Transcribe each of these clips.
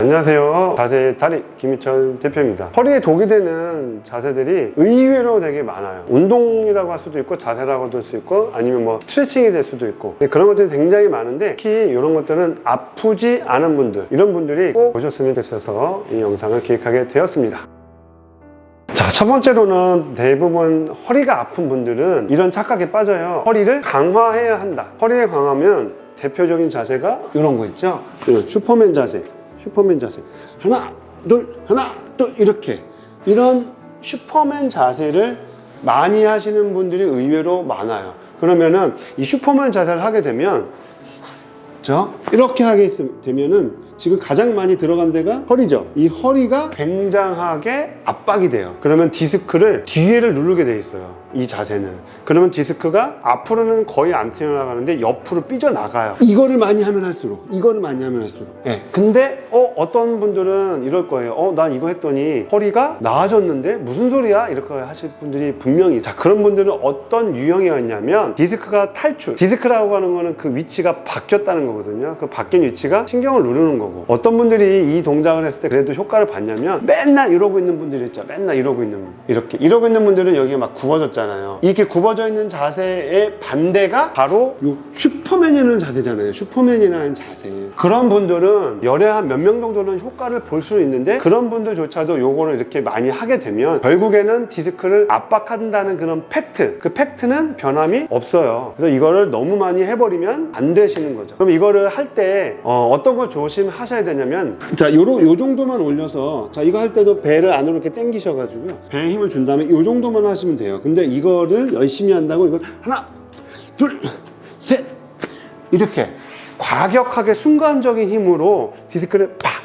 안녕하세요. 자세 달인 김희철 대표입니다. 허리에 독이 되는 자세들이 의외로 되게 많아요. 운동이라고 할 수도 있고 자세라고도 할 수 있고 아니면 뭐 스트레칭이 될 수도 있고 그런 것들이 굉장히 많은데 특히 이런 것들은 아프지 않은 분들 이런 분들이 꼭 보셨으면 좋겠어서 이 영상을 기획하게 되었습니다. 자, 첫 번째로는 대부분 허리가 아픈 분들은 이런 착각에 빠져요. 허리를 강화해야 한다. 허리를 강화하면 대표적인 자세가 이런 거 있죠? 이런 슈퍼맨 자세. 하나 둘 이렇게 이런 슈퍼맨 자세를 많이 하시는 분들이 의외로 많아요. 그러면은 이 슈퍼맨 자세를 하게 되면 이렇게 하게 되면은 지금 가장 많이 들어간 데가 허리죠. 이 허리가 굉장하게 압박이 돼요. 그러면 디스크를 뒤에를 누르게 돼 있어요. 이 자세는. 그러면 디스크가 앞으로는 거의 안 튀어나가는데 옆으로 삐져나가요. 이거를 많이 하면 할수록. 네. 근데 어떤 분들은 이럴 거예요. 난 이거 했더니 허리가 나아졌는데 무슨 소리야? 이렇게 하실 분들이 분명히. 자, 그런 분들은 어떤 유형이었냐면 디스크가 탈출. 디스크라고 하는 거는 그 위치가 바뀌었다는 거거든요. 그 바뀐 위치가 신경을 누르는 거고. 어떤 분들이 이 동작을 했을 때 그래도 효과를 봤냐면 맨날 이러고 있는 분들이 있죠. 맨날 이러고 있는 이러고 있는 분들은 여기가 막 굽어졌잖아요. 이렇게 굽어져 있는 자세의 반대가 바로 요 슈퍼맨이라는 자세잖아요. 슈퍼맨이라는 자세. 그런 분들은 열에 한 몇 명 정도는 효과를 볼 수 있는데 그런 분들조차도 요거를 이렇게 많이 하게 되면 결국에는 디스크를 압박한다는 그런 팩트. 그 팩트는 변함이 없어요. 그래서 이거를 너무 많이 해버리면 안 되시는 거죠. 그럼 이거를 할 때 어떤 걸 조심하셔야 되냐면 자, 요 정도만 올려서 자, 이거 할 때도 배를 안으로 이렇게 당기셔가지고 배에 힘을 준 다음에 요 정도만 하시면 돼요. 근데 이거를 열심히 한다고 이걸 하나 둘 셋 이렇게 과격하게 순간적인 힘으로 디스크를 팍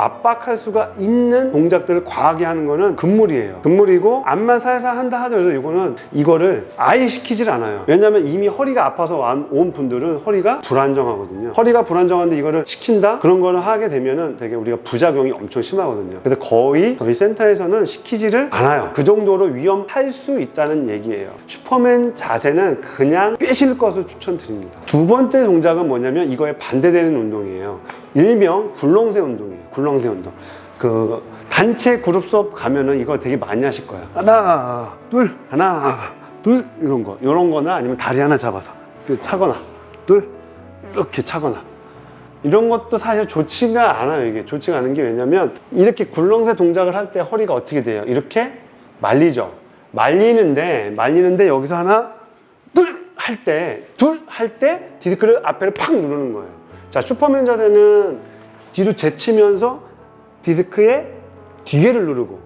압박할 수가 있는 동작들을 과하게 하는 거는 금물이에요. 금물이고 암만 살살 한다 하더라도 이거를 아예 시키질 않아요. 왜냐면 이미 허리가 아파서 온 분들은 허리가 불안정하거든요. 허리가 불안정한데 이거를 시킨다? 그런 거를 하게 되면은 되게 우리가 부작용이 엄청 심하거든요. 근데 거의 저희 센터에서는 시키지를 않아요. 그 정도로 위험할 수 있다는 얘기예요. 슈퍼맨 자세는 그냥 빼실 것을 추천드립니다. 두 번째 동작은 뭐냐면 이거에 반대되는 운동이에요. 일명 굴렁쇠 운동이에요. 굴렁쇠 운동. 그 단체 그룹 수업 가면은 이거 되게 많이 하실 거예요. 하나, 둘 이런 거나 아니면 다리 하나 잡아서 차거나 둘 이렇게 차거나 이런 것도 사실 좋지가 않아요. 이게 좋지가 않은 게 왜냐면 이렇게 굴렁쇠 동작을 할 때 허리가 어떻게 돼요? 이렇게 말리죠. 말리는데 여기서 하나 둘 할 때 디스크를 앞에를 팍 누르는 거예요. 자, 슈퍼맨 자세는 뒤로 제치면서 디스크의 뒤에를 누르고,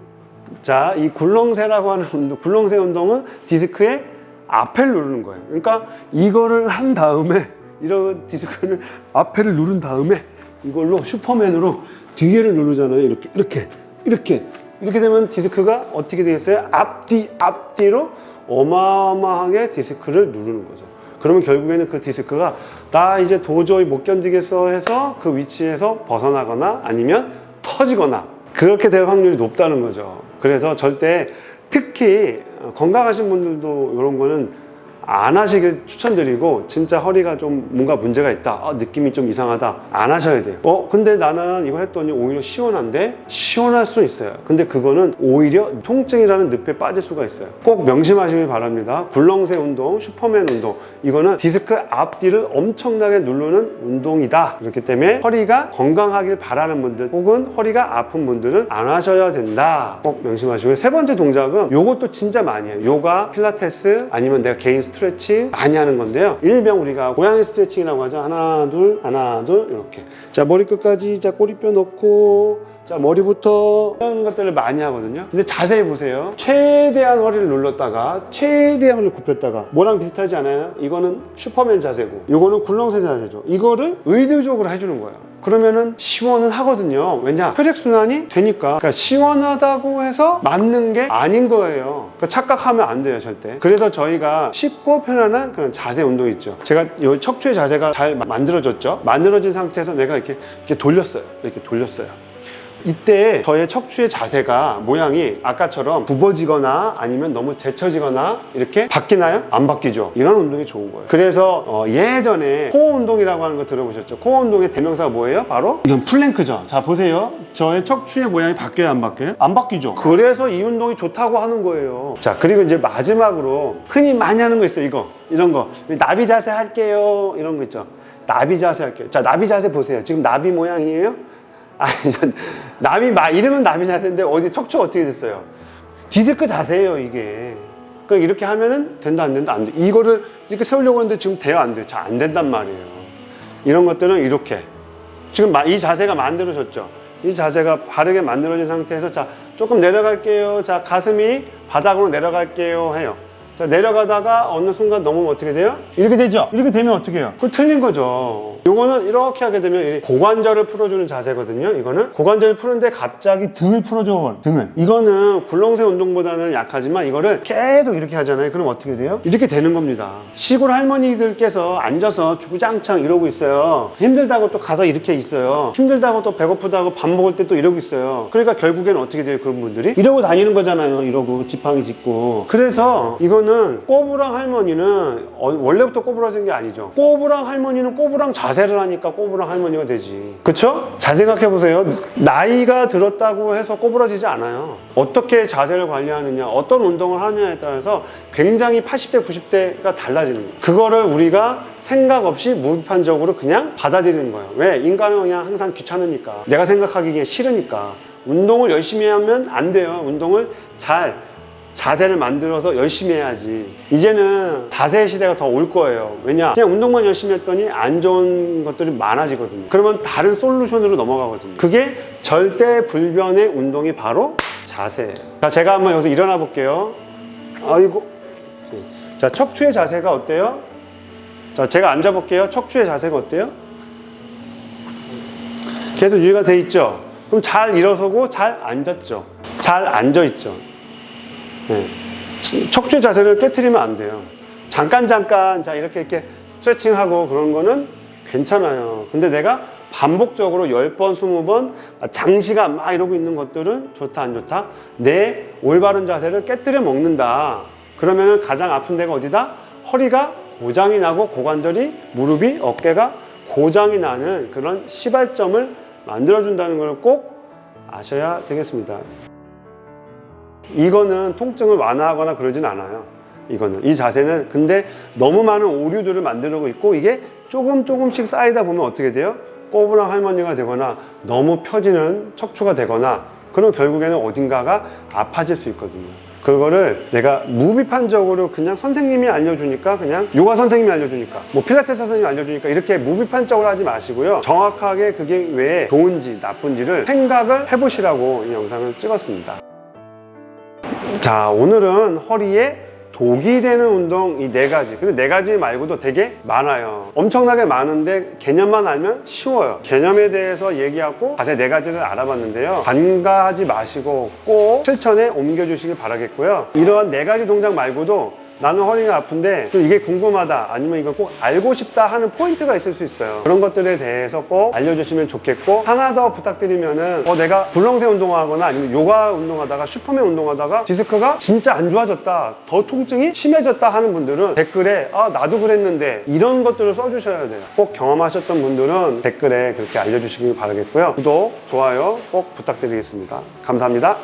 자, 이 굴렁쇠라고 하는 운동, 굴렁쇠 운동은 디스크의 앞에를 누르는 거예요. 그러니까 이거를 한 다음에 이런 디스크를 앞에를 누른 다음에 이걸로 슈퍼맨으로 뒤에를 누르잖아요. 이렇게 되면 디스크가 어떻게 되겠어요? 앞뒤로 어마어마하게 디스크를 누르는 거죠. 그러면 결국에는 그 디스크가 나 이제 도저히 못 견디겠어 해서 그 위치에서 벗어나거나 아니면 터지거나 그렇게 될 확률이 높다는 거죠. 그래서 절대 특히 건강하신 분들도 이런 거는 안 하시길 추천드리고 진짜 허리가 좀 뭔가 문제가 있다. 느낌이 좀 이상하다. 안 하셔야 돼요. 근데 나는 이거 했더니 오히려 시원한데? 시원할 수 있어요. 근데 그거는 오히려 통증이라는 늪에 빠질 수가 있어요. 꼭 명심하시길 바랍니다. 굴렁쇠 운동, 슈퍼맨 운동 이거는 디스크 앞뒤를 엄청나게 누르는 운동이다. 그렇기 때문에 허리가 건강하길 바라는 분들 혹은 허리가 아픈 분들은 안 하셔야 된다. 꼭 명심하시고요. 세 번째 동작은 요것도 진짜 많이 해요. 요가, 필라테스 아니면 내가 개인 스트레칭 많이 하는 건데요. 일명 우리가 고양이 스트레칭이라고 하죠. 하나 둘 이렇게. 자, 머리 끝까지 자 꼬리뼈 넣고 자 머리부터 이런 것들을 많이 하거든요. 근데 자세히 보세요. 최대한 허리를 눌렀다가 최대한 허리를 굽혔다가 뭐랑 비슷하지 않아요? 이거는 슈퍼맨 자세고 이거는 굴렁쇠 자세죠. 이거를 의도적으로 해주는 거예요. 그러면은 시원은 하거든요. 왜냐? 혈액순환이 되니까. 그러니까 시원하다고 해서 맞는 게 아닌 거예요. 그러니까 착각하면 안 돼요, 절대. 그래서 저희가 쉽고 편안한 그런 자세 운동 있죠. 제가 이 척추의 자세가 잘 만들어졌죠. 만들어진 상태에서 내가 이렇게 돌렸어요. 이때 저의 척추의 자세가 모양이 아까처럼 굽어지거나 아니면 너무 제쳐지거나 이렇게 바뀌나요? 안 바뀌죠. 이런 운동이 좋은 거예요. 그래서 예전에 코어 운동이라고 하는 거 들어보셨죠? 코어 운동의 대명사가 뭐예요? 바로 이건 플랭크죠. 자 보세요. 저의 척추의 모양이 바뀌어요? 안 바뀌어요? 안 바뀌죠. 그래서 이 운동이 좋다고 하는 거예요. 자 그리고 이제 마지막으로 흔히 많이 하는 거 있어요. 이런 거 나비 자세 할게요. 이런 거 있죠. 나비 자세 할게요. 자 나비 자세 보세요. 지금 나비 모양이에요? 아니 이름은 나비 자세인데 어디 척추가 어떻게 됐어요? 디스크 자세예요 이게. 그러니까 이렇게 하면은 된다 안 된다 안 돼. 이거를 이렇게 세우려고 하는데 지금 돼요 안 돼요? 잘 안 된단 말이에요. 이런 것들은 이렇게 지금 이 자세가 만들어졌죠. 이 자세가 바르게 만들어진 상태에서 자 조금 내려갈게요. 자 가슴이 바닥으로 내려갈게요 해요. 자 내려가다가 어느 순간 넘으면 어떻게 돼요? 이렇게 되죠? 이렇게 되면 어떻게 해요? 그거 틀린 거죠. 요거는 이렇게 하게 되면 고관절을 풀어주는 자세거든요. 이거는 고관절을 푸는데 갑자기 등을 풀어줘. 등을. 이거는 굴렁쇠 운동보다는 약하지만 이거를 계속 이렇게 하잖아요. 그럼 어떻게 돼요? 이렇게 되는 겁니다. 시골 할머니들께서 앉아서 주구장창 이러고 있어요. 힘들다고 또 가서 이렇게 있어요. 힘들다고 또 배고프다고 밥 먹을 때 또 이러고 있어요. 그러니까 결국에는 어떻게 돼요? 그런 분들이 이러고 다니는 거잖아요. 이러고 지팡이 짚고. 그래서 이거는 꼬부랑 할머니는 원래부터 꼬부라진 게 아니죠. 꼬부랑 할머니는 꼬부랑 자세를 하니까 꼬부랑 할머니가 되지. 그쵸? 잘 생각해 보세요. 나이가 들었다고 해서 꼬부라지지 않아요. 어떻게 자세를 관리하느냐, 어떤 운동을 하느냐에 따라서 굉장히 80대, 90대가 달라지는 거예요. 그거를 우리가 생각 없이 무비판적으로 그냥 받아들이는 거예요. 왜? 인간은 그냥 항상 귀찮으니까. 내가 생각하기에 싫으니까. 운동을 열심히 하면 안 돼요. 운동을 자세를 만들어서 열심히 해야지. 이제는 자세 시대가 더 올 거예요. 왜냐? 그냥 운동만 열심히 했더니 안 좋은 것들이 많아지거든요. 그러면 다른 솔루션으로 넘어가거든요. 그게 절대 불변의 운동이 바로 자세예요. 자, 제가 한번 여기서 일어나 볼게요. 아이고. 자, 척추의 자세가 어때요? 자, 제가 앉아 볼게요. 척추의 자세가 어때요? 계속 유지가 돼 있죠? 그럼 잘 일어서고 잘 앉았죠? 잘 앉아 있죠? 네. 척추 자세를 깨트리면 안 돼요. 잠깐 자 이렇게 스트레칭하고 그런 거는 괜찮아요. 근데 내가 반복적으로 10번, 20번 장시간 막 이러고 있는 것들은 좋다 안 좋다? 내 올바른 자세를 깨트려 먹는다. 그러면 가장 아픈 데가 어디다? 허리가 고장이 나고 고관절이, 무릎이, 어깨가 고장이 나는 그런 시발점을 만들어준다는 걸 꼭 아셔야 되겠습니다. 이거는 통증을 완화하거나 그러진 않아요. 이 자세는. 근데 너무 많은 오류들을 만들고 있고 이게 조금씩 쌓이다 보면 어떻게 돼요? 꼬부랑 할머니가 되거나 너무 펴지는 척추가 되거나 그럼 결국에는 어딘가가 아파질 수 있거든요. 그거를 내가 무비판적으로 그냥 선생님이 알려주니까, 그냥 요가 선생님이 알려주니까, 뭐 필라테스 선생님이 알려주니까 이렇게 무비판적으로 하지 마시고요. 정확하게 그게 왜 좋은지 나쁜지를 생각을 해보시라고 이 영상을 찍었습니다. 자, 오늘은 허리에 독이 되는 운동 이 4가지. 근데 4가지 말고도 되게 많아요. 엄청나게 많은데 개념만 알면 쉬워요. 개념에 대해서 얘기하고 자세 4가지를 알아봤는데요. 간과하지 마시고 꼭 실천에 옮겨주시길 바라겠고요. 이러한 4가지 동작 말고도 나는 허리가 아픈데 좀 이게 궁금하다, 아니면 이걸 꼭 알고 싶다 하는 포인트가 있을 수 있어요. 그런 것들에 대해서 꼭 알려주시면 좋겠고, 하나 더 부탁드리면은 내가 굴렁쇠 운동하거나 아니면 요가 운동하다가 슈퍼맨 운동하다가 디스크가 진짜 안 좋아졌다, 더 통증이 심해졌다 하는 분들은 댓글에 나도 그랬는데 이런 것들을 써주셔야 돼요. 꼭 경험하셨던 분들은 댓글에 그렇게 알려주시길 바라겠고요. 구독, 좋아요 꼭 부탁드리겠습니다. 감사합니다.